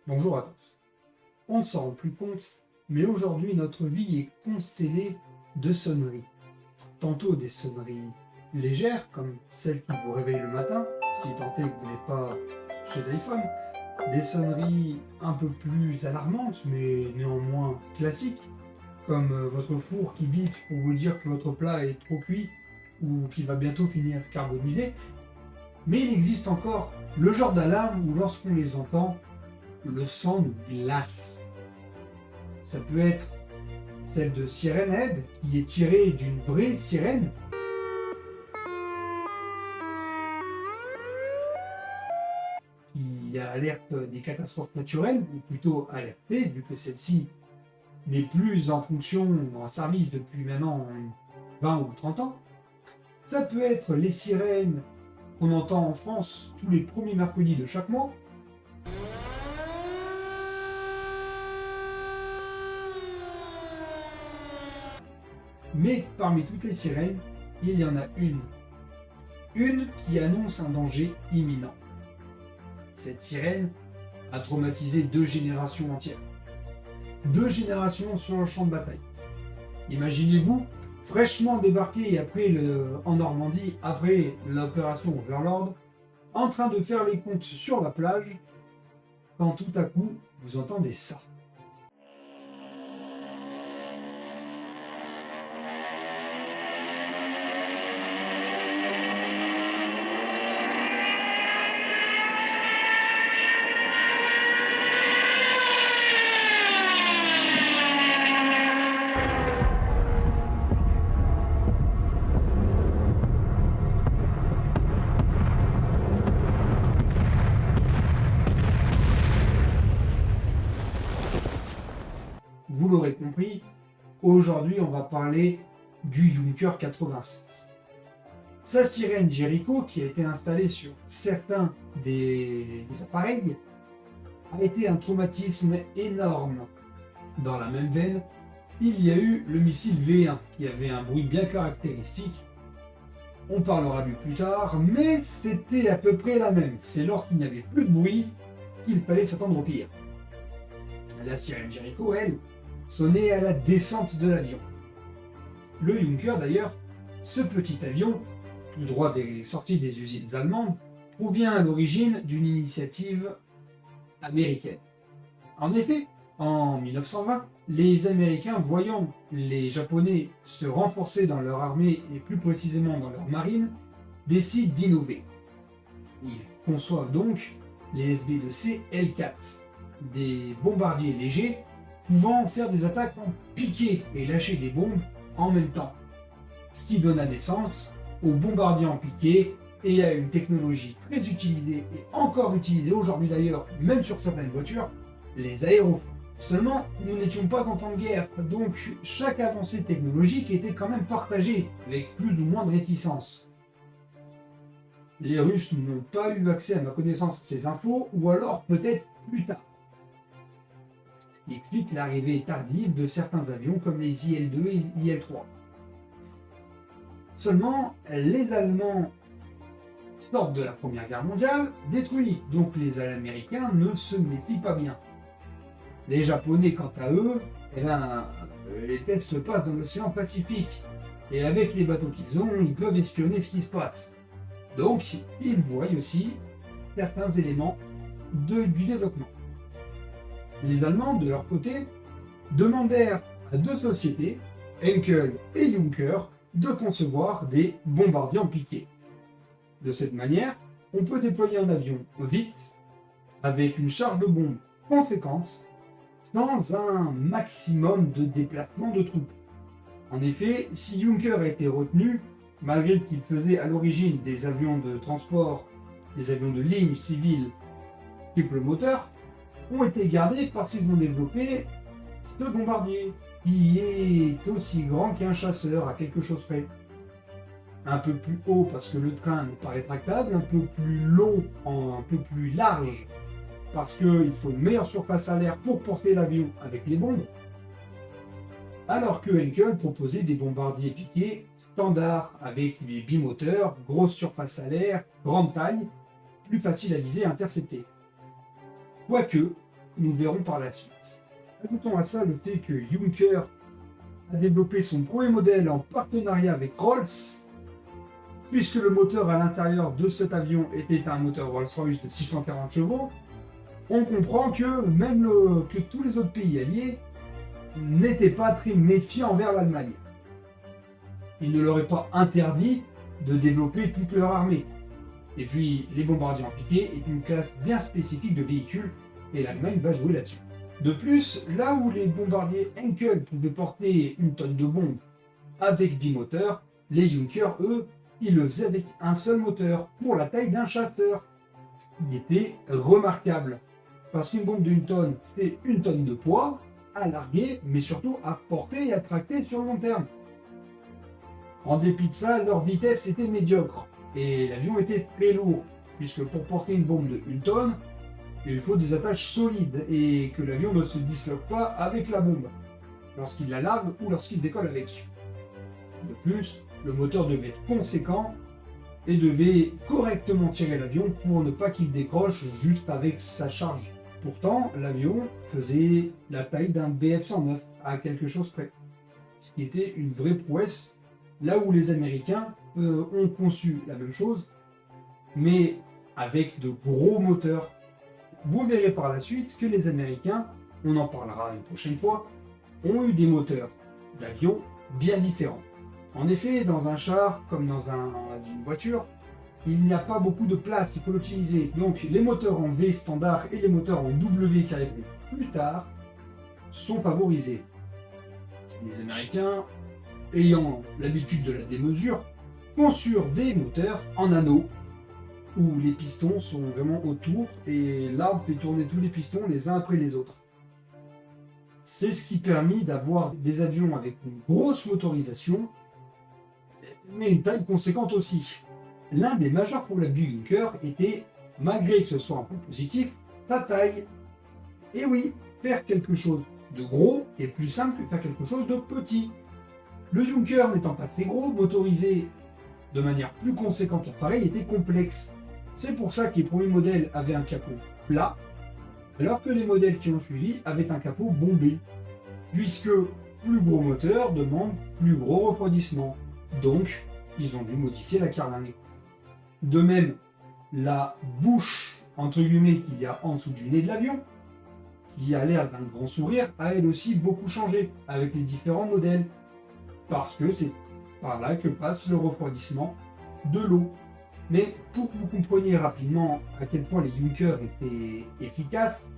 Bonjour à tous. On ne s'en rend plus compte, mais aujourd'hui notre vie est constellée de sonneries. Tantôt des sonneries légères, comme celles qui vous réveillent le matin, si tant est que vous n'êtes pas chez iPhone. Des sonneries un peu plus alarmantes, mais néanmoins classiques, comme votre four qui bip pour vous dire que votre plat est trop cuit ou qu'il va bientôt finir carbonisé. Mais il existe encore le genre d'alarme où lorsqu'on les entend, le sang nous glace. Ça peut être celle de Siren Head, qui est tirée d'une vraie sirène, qui alerte des catastrophes naturelles, ou plutôt alertée, vu que celle-ci n'est plus en service depuis maintenant 20 ou 30 ans. Ça peut être les sirènes qu'on entend en France tous les premiers mercredis de chaque mois. Mais parmi toutes les sirènes, il y en a une qui annonce un danger imminent. Cette sirène a traumatisé 2 générations entières. 2 générations sur le champ de bataille. Imaginez-vous, fraîchement débarqué en Normandie, après l'opération Overlord, en train de faire les comptes sur la plage, quand tout à coup, vous entendez ça. Vous l'aurez compris, aujourd'hui on va parler du Junker 87. Sa sirène Jericho, qui a été installée sur certains des appareils, a été un traumatisme énorme. Dans la même veine, il y a eu le missile V1, qui avait un bruit bien caractéristique. On parlera de lui plus tard, mais c'était à peu près la même. C'est lorsqu'il n'y avait plus de bruit qu'il fallait s'attendre au pire. La sirène Jericho, elle, sonnait à la descente de l'avion. Le Junker d'ailleurs, ce petit avion, tout droit sorti des usines allemandes, provient à l'origine d'une initiative américaine. En effet, en 1920, les Américains, voyant les Japonais se renforcer dans leur armée et plus précisément dans leur marine, décident d'innover. Ils conçoivent donc les SB-2C L4, des bombardiers légers pouvant faire des attaques en piqué et lâcher des bombes en même temps. Ce qui donna naissance aux bombardiers en piqué et à une technologie très utilisée et encore utilisée aujourd'hui d'ailleurs, même sur certaines voitures, les aérofreins. Seulement, nous n'étions pas en temps de guerre, donc chaque avancée technologique était quand même partagée, avec plus ou moins de réticence. Les Russes n'ont pas eu accès à ma connaissance de ces infos, ou alors peut-être plus tard. Ce qui explique l'arrivée tardive de certains avions comme les IL-2 et IL-3. Seulement, les Allemands sortent de la Première Guerre mondiale, détruits, donc les Américains ne se méfient pas bien. Les Japonais, quant à eux, les tests se passent dans l'océan Pacifique, et avec les bateaux qu'ils ont, ils peuvent espionner ce qui se passe. Donc, ils voient aussi certains éléments du développement. Les Allemands, de leur côté, demandèrent à 2 sociétés, Henkel et Junker, de concevoir des bombardiers en piqué. De cette manière, on peut déployer un avion vite, avec une charge de bombe conséquente, sans un maximum de déplacement de troupes. En effet, si Junker a été retenu, malgré qu'il faisait à l'origine des avions de transport, des avions de ligne civile triple moteur, ont été gardés parce qu'ils ont développé ce bombardier, qui est aussi grand qu'un chasseur à quelque chose près. Un peu plus haut parce que le train n'est pas rétractable, un peu plus long, un peu plus large parce qu'il faut une meilleure surface à l'air pour porter l'avion avec les bombes, alors que Henkel proposait des bombardiers piqués standards avec les bimoteurs, grosse surface à l'air, grande taille, plus facile à viser et intercepter. Quoique, nous verrons par la suite. Ajoutons à ça le fait que Junker a développé son premier modèle en partenariat avec Rolls, puisque le moteur à l'intérieur de cet avion était un moteur Rolls-Royce de 640 chevaux. On comprend que que tous les autres pays alliés n'étaient pas très méfiants envers l'Allemagne. Ils ne leur auraient pas interdit de développer toute leur armée. Et puis, les bombardiers en piqué est une classe bien spécifique de véhicules, et l'Allemagne va jouer là-dessus. De plus, là où les bombardiers Henkel pouvaient porter une tonne de bombes avec bimoteur, les Junkers, eux, ils le faisaient avec un seul moteur, pour la taille d'un chasseur. Ce qui était remarquable. Parce qu'une bombe d'une tonne, c'est une tonne de poids à larguer, mais surtout à porter et à tracter sur le long terme. En dépit de ça, leur vitesse était médiocre, et l'avion était très lourd, puisque pour porter une bombe de 1 tonne, il faut des attaches solides, et que l'avion ne se disloque pas avec la bombe, lorsqu'il la largue ou lorsqu'il décolle avec. De plus, le moteur devait être conséquent, et devait correctement tirer l'avion pour ne pas qu'il décroche juste avec sa charge. Pourtant, l'avion faisait la taille d'un Bf-109 à quelque chose près, ce qui était une vraie prouesse, là où les Américains ont conçu la même chose, mais avec de gros moteurs. Vous verrez par la suite que les Américains, on en parlera une prochaine fois, ont eu des moteurs d'avion bien différents. En effet, dans un char, comme dans une voiture, il n'y a pas beaucoup de place, il faut l'optimiser. Donc les moteurs en V standard et les moteurs en W qui arriveront plus tard sont favorisés. Les Américains, ayant l'habitude de la démesure, conçurent des moteurs en anneaux, où les pistons sont vraiment autour, et l'arbre fait tourner tous les pistons les uns après les autres. C'est ce qui permet d'avoir des avions avec une grosse motorisation, mais une taille conséquente aussi. L'un des majeurs problèmes du Junker était, malgré que ce soit un point positif, sa taille. Et oui, faire quelque chose de gros est plus simple que faire quelque chose de petit. Le Junker n'étant pas très gros, motorisé de manière plus conséquente, l'appareil était complexe. C'est pour ça que les premiers modèles avaient un capot plat, alors que les modèles qui ont suivi avaient un capot bombé, puisque plus gros moteur demande plus gros refroidissement. Donc, ils ont dû modifier la carlingue. De même, la bouche, entre guillemets, qu'il y a en dessous du nez de l'avion, qui a l'air d'un grand sourire, a elle aussi beaucoup changé avec les différents modèles. Parce que c'est par là que passe le refroidissement de l'eau. Mais pour que vous compreniez rapidement à quel point les Junkers étaient efficaces,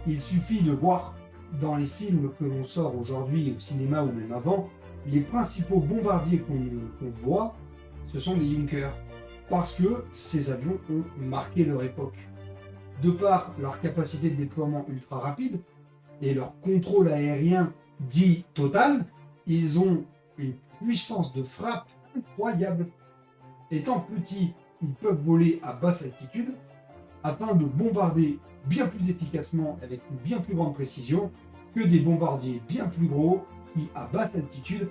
il suffit de voir dans les films que l'on sort aujourd'hui au cinéma ou même avant, les principaux bombardiers qu'on voit, ce sont des Junkers. Parce que ces avions ont marqué leur époque. De par leur capacité de déploiement ultra rapide et leur contrôle aérien dit total, ils ont une puissance de frappe incroyable. Étant petits, ils peuvent voler à basse altitude afin de bombarder bien plus efficacement avec une bien plus grande précision que des bombardiers bien plus gros qui, à basse altitude,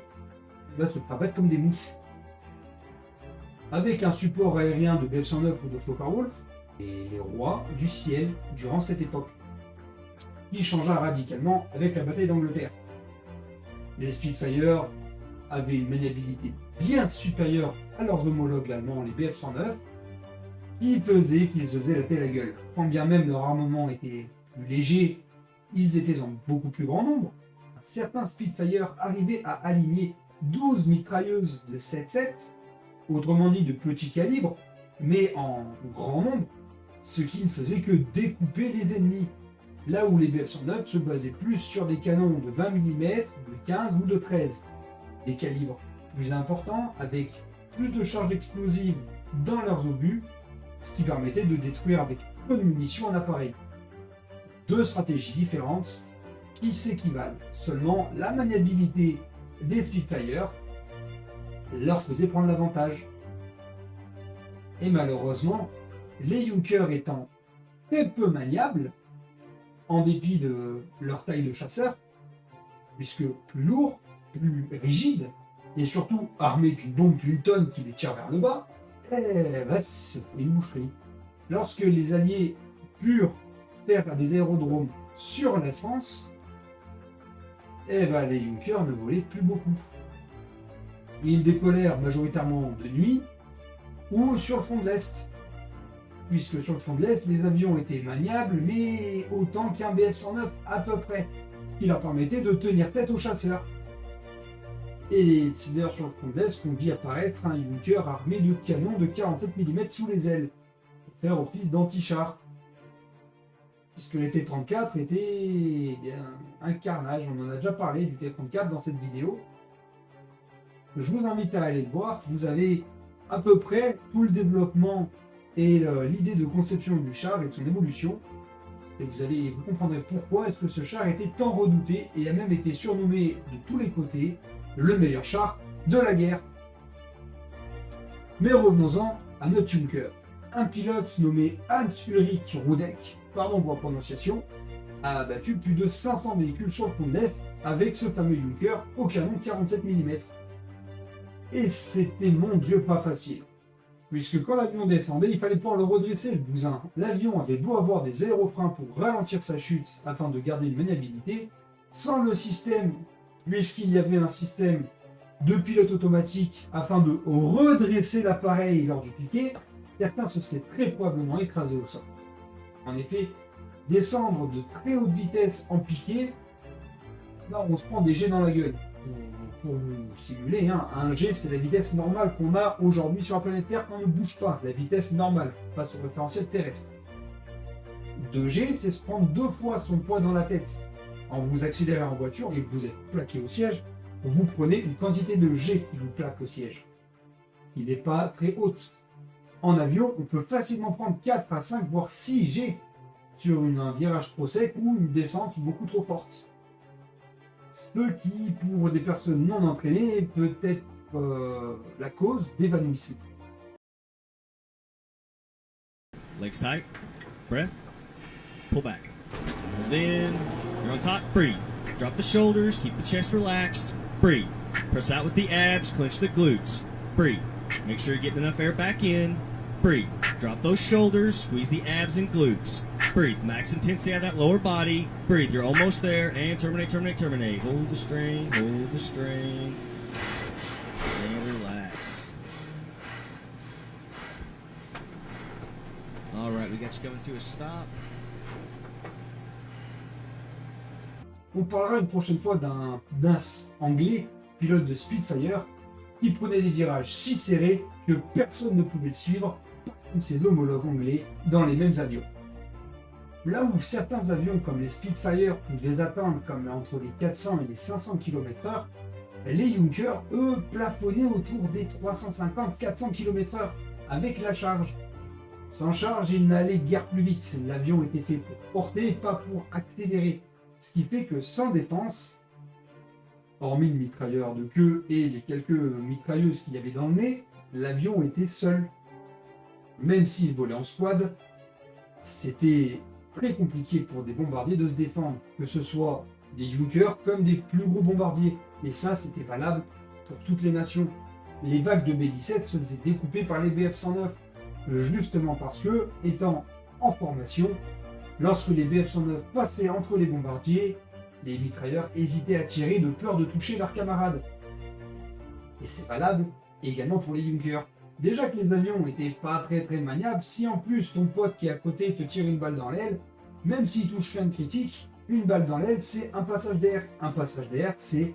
va se rabattre comme des mouches. Avec un support aérien de Bf-109 ou de Fokker-Wulf, et les rois du ciel durant cette époque, qui changea radicalement avec la bataille d'Angleterre. Les Spitfire avaient une maniabilité bien supérieure à leurs homologues allemands, les Bf-109, qui faisaient qu'ils se faisaient la paix la gueule. Quand bien même leur armement était plus léger, ils étaient en beaucoup plus grand nombre. Certains Spitfire arrivaient à aligner 12 mitrailleuses de 7.7, autrement dit de petit calibre, mais en grand nombre, ce qui ne faisait que découper les ennemis. Là où les Bf-109 se basaient plus sur des canons de 20 mm, de 15 ou de 13, des calibres plus importants avec plus de charges explosives dans leurs obus, ce qui permettait de détruire avec peu de munitions un appareil. Deux stratégies différentes qui s'équivalent, seulement la maniabilité des Spitfire leur faisait prendre l'avantage. Et malheureusement, les Junkers étant très peu maniables, en dépit de leur taille de chasseur, puisque plus lourd, plus rigide, et surtout armés d'une bombe d'une tonne qui les tire vers le bas, c'est une boucherie. Lorsque les Alliés purent faire des aérodromes sur la France, eh ben, les Junkers ne volaient plus beaucoup. Ils décollèrent majoritairement de nuit ou sur le front de l'Est. Puisque sur le front de l'Est, les avions étaient maniables, mais autant qu'un Bf-109 à peu près. Ce qui leur permettait de tenir tête aux chasseurs. Et c'est d'ailleurs sur le front de l'Est qu'on vit apparaître un Junker armé de canons de 47 mm sous les ailes, pour faire office d'anti-char. Puisque les T-34 étaient un carnage, on en a déjà parlé du T-34 dans cette vidéo. Je vous invite à aller le voir, vous avez à peu près tout le développement et l'idée de conception du char et de son évolution. Et vous comprendrez pourquoi est-ce que ce char était tant redouté et a même été surnommé de tous les côtés le meilleur char de la guerre. Mais revenons-en à notre Junker. Un pilote nommé Hans-Ulrich Rudek, pardon pour la prononciation, a abattu plus de 500 véhicules sur le front de l'Est avec ce fameux Junker au canon 47 mm. Et c'était, mon Dieu, pas facile. Puisque quand l'avion descendait, il fallait pouvoir le redresser, le bousin. L'avion avait beau avoir des aérofreins pour ralentir sa chute afin de garder une maniabilité, sans le système, puisqu'il y avait un système de pilote automatique afin de redresser l'appareil lors du piqué, certains se seraient très probablement écrasés au sol. En effet, descendre de très haute vitesse en piqué, là on se prend des jets dans la gueule. Pour vous simuler, un G c'est la vitesse normale qu'on a aujourd'hui sur la planète Terre quand on ne bouge pas, la vitesse normale, face au référentiel terrestre. 2G c'est se prendre 2 fois son poids dans la tête. Quand vous accélérez en voiture et que vous êtes plaqué au siège, vous prenez une quantité de G qui vous plaque au siège. Il n'est pas très haute. En avion, on peut facilement prendre 4 à 5 voire 6 G sur un virage trop sec ou une descente beaucoup trop forte. Ce qui, pour des personnes non entraînées, peut être la cause d'évanouissement. Legs tight, breath, pull back. Hold in, you're on top, breathe. Drop the shoulders, keep the chest relaxed, breathe. Press out with the abs, clench the glutes, breathe. Make sure you're getting enough air back in, breathe. Drop those shoulders, squeeze the abs and glutes. Breathe. Max intensity out of that lower body. Breathe. You're almost there. And terminate, terminate, terminate. Hold the strain, hold the strain. And relax. All right, we got you coming to a stop. On parlera une prochaine fois d'un anglais, pilote de Spitfire, qui prenait des virages si serrés que personne ne pouvait le suivre, comme ses homologues anglais, dans les mêmes avions. Là où certains avions comme les Spitfire pouvaient atteindre comme entre les 400 et les 500 km/h, les Junkers, eux, plafonnaient autour des 350-400 km/h avec la charge. Sans charge, il n'allait guère plus vite. L'avion était fait pour porter, pas pour accélérer. Ce qui fait que sans défense, hormis le mitrailleur de queue et les quelques mitrailleuses qu'il y avait dans le nez, l'avion était seul. Même s'il volait en squad, c'était très compliqué pour des bombardiers de se défendre, que ce soit des Junkers comme des plus gros bombardiers. Et ça, c'était valable pour toutes les nations. Les vagues de B-17 se faisaient découper par les Bf-109, justement parce que, étant en formation, lorsque les Bf-109 passaient entre les bombardiers, les mitrailleurs hésitaient à tirer de peur de toucher leurs camarades. Et c'est valable également pour les Junkers. Déjà que les avions n'étaient pas très maniables, si en plus ton pote qui est à côté te tire une balle dans l'aile, même s'il touche rien de critique, une balle dans l'aile c'est un passage d'air. Un passage d'air c'est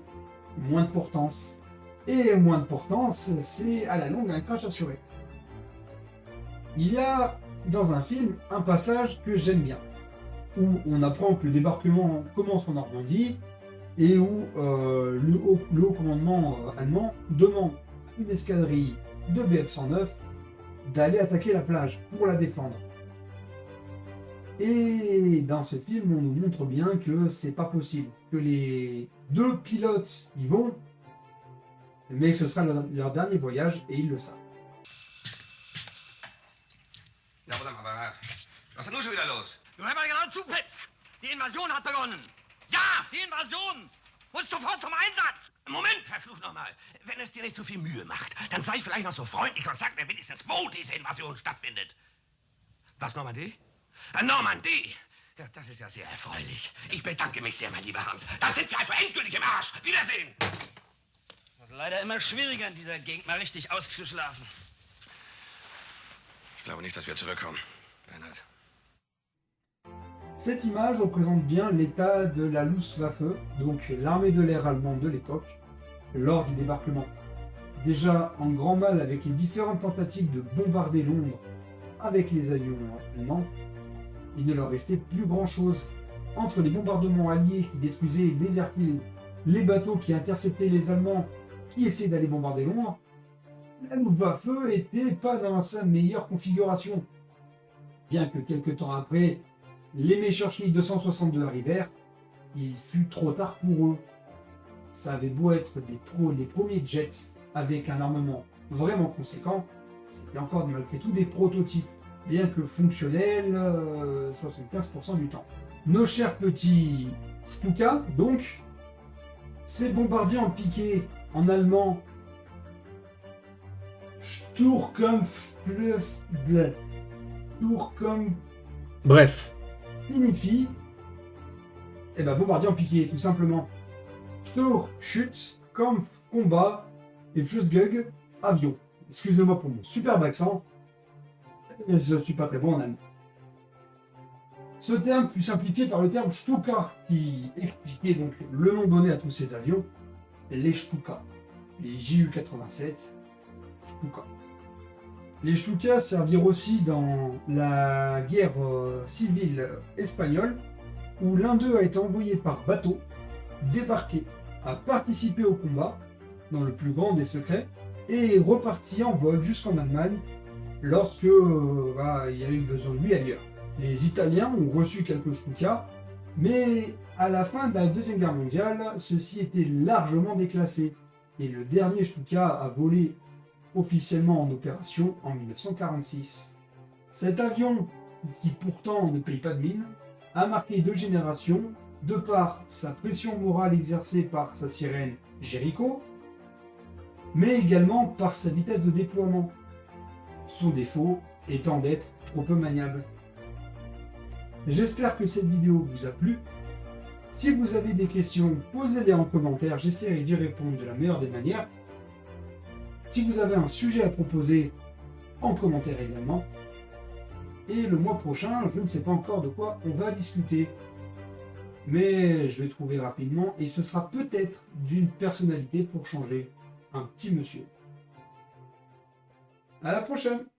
moins de portance. Et moins de portance c'est à la longue un crash assuré. Il y a dans un film un passage que j'aime bien, où on apprend que le débarquement commence en Normandie et où le haut commandement allemand demande à une escadrille de Bf-109 d'aller attaquer la plage pour la défendre. Et dans ce film, on nous montre bien que c'est pas possible, que les deux pilotes y vont, mais que ce sera leur dernier voyage et ils le savent. Ja, warte mal, was ist denn nun schon wieder los? Du hör mal genau zu, Pitz. Die Invasion hat begonnen. Ja, die Invasion. Muss sofort zum Einsatz. Moment, verflucht nochmal. Wenn es dir nicht zu viel Mühe macht, dann sei vielleicht noch so freundlich und sag mir wenigstens, wo diese Invasion stattfindet. Was, Normandie? Normandie? Das ist ja sehr erfreulich. Ich bedanke mich sehr, mein lieber Hans. Dann sind wir einfach endgültig im Arsch. Wiedersehen. Das ist leider immer schwieriger, in dieser Gegend mal richtig auszuschlafen. Ich glaube nicht, dass wir zurückkommen. Bernhard. Cette image représente bien l'état de la Luftwaffe, donc l'armée de l'air allemande de l'époque, lors du débarquement. Déjà en grand mal avec les différentes tentatives de bombarder Londres avec les avions allemands, il ne leur restait plus grand chose. Entre les bombardements alliés qui détruisaient les airfields, les bateaux qui interceptaient les Allemands qui essayaient d'aller bombarder Londres, la Luftwaffe était pas dans sa meilleure configuration. Bien que quelques temps après, les Messerschmitt 262 arrivèrent, il fut trop tard pour eux. Ça avait beau être les premiers jets avec un armement vraiment conséquent, c'était encore malgré tout des prototypes, bien que fonctionnels 75% du temps. Nos chers petits Stuka, donc, ces bombardiers en piqué en allemand Sturmkampflöfle, bref, signifie bombardier en piqué, tout simplement. Stur, chute, Kampf, combat, et Flugzeug, avion. Excusez-moi pour mon superbe accent, je ne suis pas très bon en allemand. Ce terme fut simplifié par le terme Stuka, qui expliquait donc le nom donné à tous ces avions, les Stuka, les Ju-87 Stuka. Les Stuka servirent aussi dans la guerre civile espagnole, où l'un d'eux a été envoyé par bateau, débarqué, a participé au combat, dans le plus grand des secrets, et est reparti en vol jusqu'en Allemagne, lorsque il y a eu besoin de lui ailleurs. Les Italiens ont reçu quelques Stuka, mais à la fin de la Deuxième Guerre mondiale, ceux-ci étaient largement déclassés, et le dernier Stuka a volé officiellement en opération en 1946. Cet avion, qui pourtant ne paye pas de mine, a marqué 2 générations de par sa pression morale exercée par sa sirène Jericho, mais également par sa vitesse de déploiement, son défaut étant d'être trop peu maniable. J'espère que cette vidéo vous a plu. Si vous avez des questions, posez-les en commentaire, j'essaierai d'y répondre de la meilleure des manières. Si vous avez un sujet à proposer, en commentaire également. Et le mois prochain, je ne sais pas encore de quoi on va discuter. Mais je vais trouver rapidement et ce sera peut-être d'une personnalité pour changer. Un petit monsieur. À la prochaine!